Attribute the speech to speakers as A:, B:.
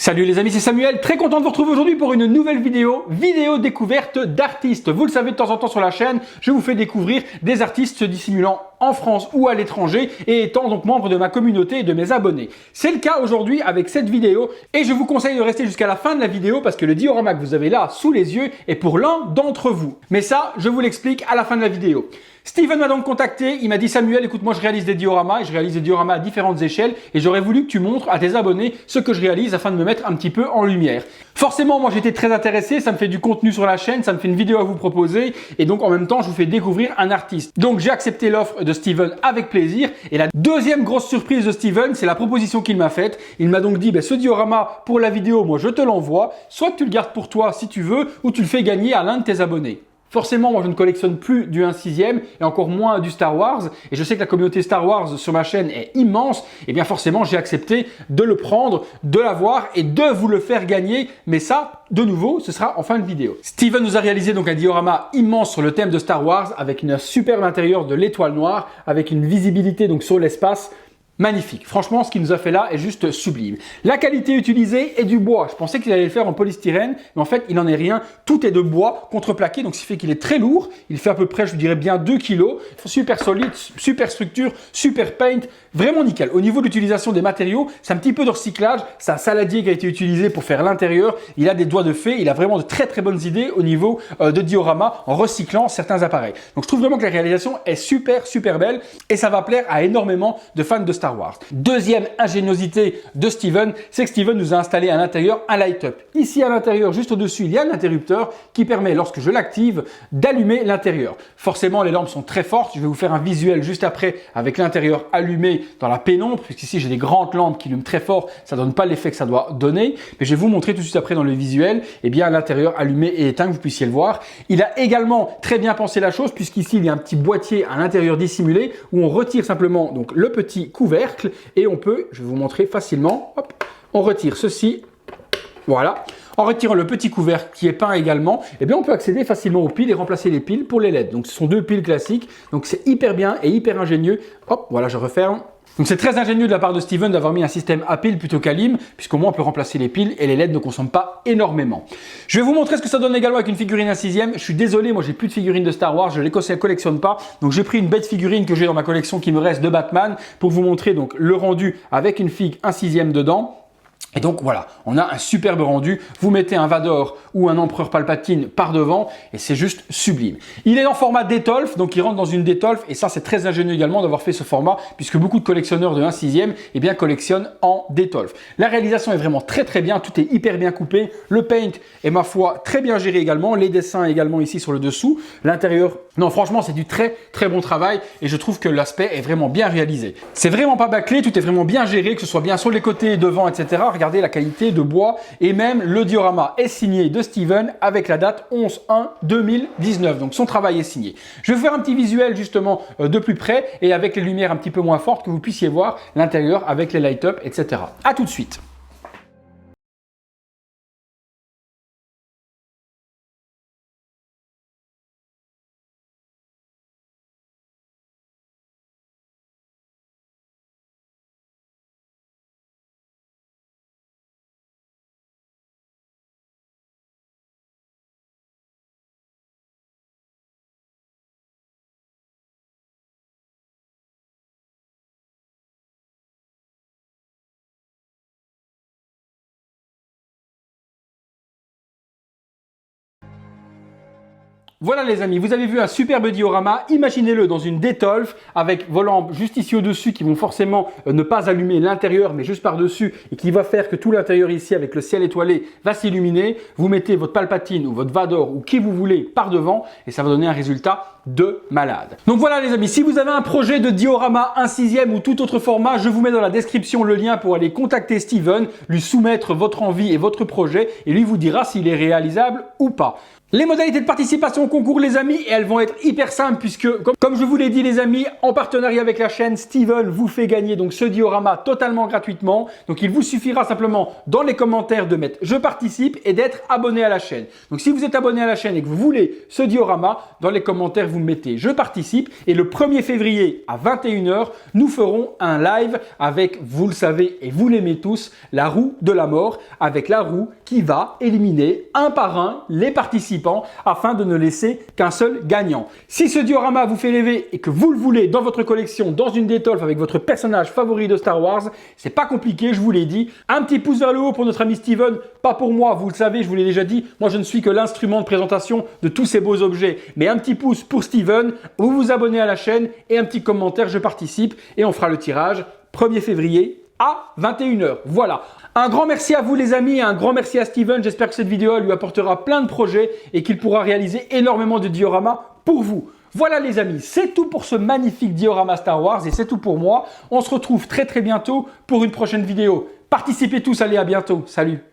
A: Salut les amis, c'est Samuel, très content de vous retrouver aujourd'hui pour une nouvelle vidéo découverte d'artistes. Vous le savez, de temps en temps sur la chaîne, je vous fais découvrir des artistes se dissimulant en France ou à l'étranger et étant donc membre de ma communauté et de mes abonnés. C'est le cas aujourd'hui avec cette vidéo et je vous conseille de rester jusqu'à la fin de la vidéo parce que le diorama que vous avez là sous les yeux est pour l'un d'entre vous. Mais ça, je vous l'explique à la fin de la vidéo. Steven m'a donc contacté, il m'a dit Samuel, écoute, moi je réalise des dioramas et je réalise des dioramas à différentes échelles et j'aurais voulu que tu montres à tes abonnés ce que je réalise afin de me mettre un petit peu en lumière. Forcément, moi j'étais très intéressé, ça me fait du contenu sur la chaîne, ça me fait une vidéo à vous proposer et donc en même temps je vous fais découvrir un artiste. Donc j'ai accepté l'offre de Steven avec plaisir et la deuxième grosse surprise de Steven, c'est la proposition qu'il m'a faite. Il m'a donc dit, ce diorama pour la vidéo, moi je te l'envoie, soit tu le gardes pour toi si tu veux ou tu le fais gagner à l'un de tes abonnés. Forcément, moi je ne collectionne plus du 1/6 et encore moins du Star Wars et je sais que la communauté Star Wars sur ma chaîne est immense et bien forcément j'ai accepté de le prendre, de l'avoir et de vous le faire gagner, mais ça, de nouveau, ce sera en fin de vidéo. Steven nous a réalisé donc un diorama immense sur le thème de Star Wars avec une superbe intérieur de l'étoile noire, avec une visibilité donc sur l'espace. Magnifique. Franchement, ce qu'il nous a fait là est juste sublime. La qualité utilisée est du bois. Je pensais qu'il allait le faire en polystyrène, mais en fait, il n'en est rien. Tout est de bois contreplaqué, donc ce qui fait qu'il est très lourd. Il fait à peu près, je dirais bien 2 kg. Super solide, super structure, super paint. Vraiment nickel. Au niveau de l'utilisation des matériaux, c'est un petit peu de recyclage. C'est un saladier qui a été utilisé pour faire l'intérieur. Il a des doigts de fée. Il a vraiment de très très bonnes idées au niveau de diorama en recyclant certains appareils. Donc je trouve vraiment que la réalisation est super belle et ça va plaire à énormément de fans de Star Wars. Deuxième ingéniosité de Steven, c'est que Steven nous a installé à l'intérieur un light-up. Ici à l'intérieur, juste au-dessus, il y a un interrupteur qui permet, lorsque je l'active, d'allumer l'intérieur. Forcément, les lampes sont très fortes. Je vais vous faire un visuel juste après avec l'intérieur allumé dans la pénombre, puisqu'ici j'ai des grandes lampes qui allument très fort. Ça ne donne pas l'effet que ça doit donner. Mais je vais vous montrer tout de suite après dans le visuel, l'intérieur allumé et éteint, que vous puissiez le voir. Il a également très bien pensé la chose, puisqu'ici il y a un petit boîtier à l'intérieur dissimulé où on retire simplement donc le petit couvercle et on peut, je vais vous montrer facilement, hop, on retire ceci, voilà. En retirant le petit couvercle qui est peint également, on peut accéder facilement aux piles et remplacer les piles pour les LED. Donc ce sont deux piles classiques, donc c'est hyper bien et hyper ingénieux. Hop, voilà, je referme. Donc c'est très ingénieux de la part de Steven d'avoir mis un système à piles plutôt qu'à lime, puisqu'au moins on peut remplacer les piles et les LED ne consomment pas énormément. Je vais vous montrer ce que ça donne également avec une figurine 1/6. Je suis désolé, moi j'ai plus de figurines de Star Wars, je les collectionne pas. Donc j'ai pris une bête figurine que j'ai dans ma collection qui me reste de Batman pour vous montrer donc le rendu avec une figue 1/6 dedans. Et donc voilà, on a un superbe rendu. Vous mettez un Vador ou un Empereur Palpatine par devant et c'est juste sublime. Il est en format Detolf, donc il rentre dans une Detolf et ça c'est très ingénieux également d'avoir fait ce format puisque beaucoup de collectionneurs de 1/6 collectionnent en Detolf. La réalisation est vraiment très bien, tout est hyper bien coupé. Le paint est ma foi très bien géré également, les dessins également ici sur le dessous. L'intérieur, non franchement c'est du très bon travail et je trouve que l'aspect est vraiment bien réalisé. C'est vraiment pas bâclé, tout est vraiment bien géré, que ce soit bien sur les côtés, devant, etc. Regardez la qualité de bois et même le diorama est signé de Steven avec la date 11/1/2019. Donc son travail est signé. Je vais vous faire un petit visuel justement de plus près et avec les lumières un petit peu moins fortes que vous puissiez voir l'intérieur avec les light-up, etc. À tout de suite. Voilà les amis, vous avez vu un superbe diorama, imaginez-le dans une Detolf avec vos lampes juste ici au-dessus qui vont forcément ne pas allumer l'intérieur mais juste par-dessus et qui va faire que tout l'intérieur ici avec le ciel étoilé va s'illuminer. Vous mettez votre Palpatine ou votre Vador ou qui vous voulez par devant et ça va donner un résultat de malade. Donc voilà les amis, si vous avez un projet de diorama 1/6 ou tout autre format, je vous mets dans la description le lien pour aller contacter Steven, lui soumettre votre envie et votre projet et lui vous dira s'il est réalisable ou pas. Les modalités de participation au concours les amis, et elles vont être hyper simples puisque comme je vous l'ai dit les amis, en partenariat avec la chaîne, Steven vous fait gagner donc ce diorama totalement gratuitement. Donc il vous suffira simplement dans les commentaires de mettre je participe et d'être abonné à la chaîne. Donc si vous êtes abonné à la chaîne et que vous voulez ce diorama, dans les commentaires vous mettez je participe et le 1er février à 21 h, nous ferons un live avec, vous le savez et vous l'aimez tous, la roue de la mort, avec la roue qui va éliminer un par un les participants afin de ne laisser qu'un seul gagnant. Si ce diorama vous fait rêver et que vous le voulez dans votre collection, dans une Detolf avec votre personnage favori de Star Wars, c'est pas compliqué, je vous l'ai dit. Un petit pouce vers le haut pour notre ami Steven, pas pour moi, vous le savez, je vous l'ai déjà dit, moi je ne suis que l'instrument de présentation de tous ces beaux objets, mais un petit pouce pour Steven, vous vous abonnez à la chaîne et un petit commentaire, je participe et on fera le tirage 1er février à 21 h. Voilà. Un grand merci à vous les amis, un grand merci à Steven. J'espère que cette vidéo lui apportera plein de projets et qu'il pourra réaliser énormément de dioramas pour vous. Voilà les amis, c'est tout pour ce magnifique diorama Star Wars et c'est tout pour moi. On se retrouve très bientôt pour une prochaine vidéo. Participez tous, allez à bientôt. Salut.